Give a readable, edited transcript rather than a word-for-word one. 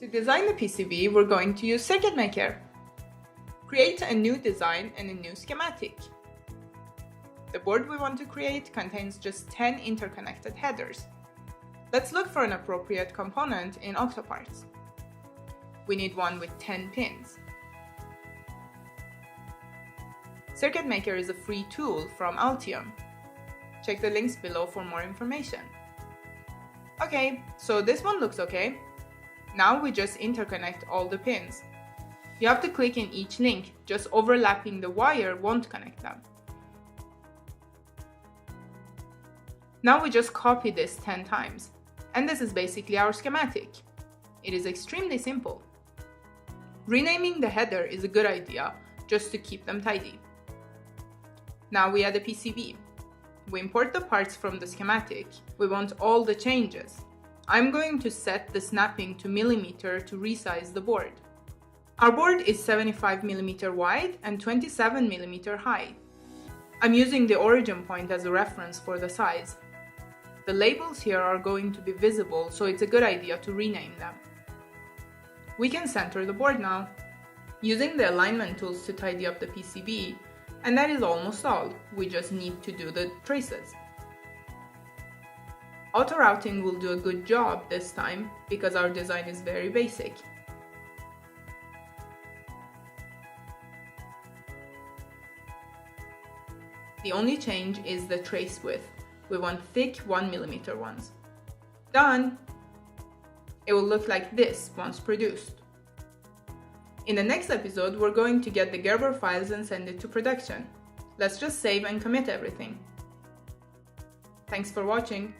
To design the PCB, we're going to use Circuit Maker. Create a new design and a new schematic. The board we want to create contains just 10 interconnected headers. Let's look for an appropriate component in octoparts. We need one with 10 pins. Circuit Maker is a free tool from Altium. Check the links below for more information. Okay, so this one looks okay. Now we just interconnect all the pins. You have to click in each link, just overlapping the wire won't connect them. Now we just copy this 10 times, and this is basically our schematic. It is extremely simple. Renaming the header is a good idea, just to keep them tidy. Now we add a PCB. We import the parts from the schematic. We want all the changes. I'm going to set the snapping to millimeter to resize the board. Our board is 75 mm wide and 27 mm high. I'm using the origin point as a reference for the size. The labels here are going to be visible, so it's a good idea to rename them. We can center the board now, using the alignment tools to tidy up the PCB, and that is almost all. We just need to do the traces. Auto routing will do a good job this time because our design is very basic. The only change is the trace width. We want thick 1 mm ones. Done! It will look like this once produced. In the next episode, we're going to get the Gerber files and send it to production. Let's just save and commit everything. Thanks for watching.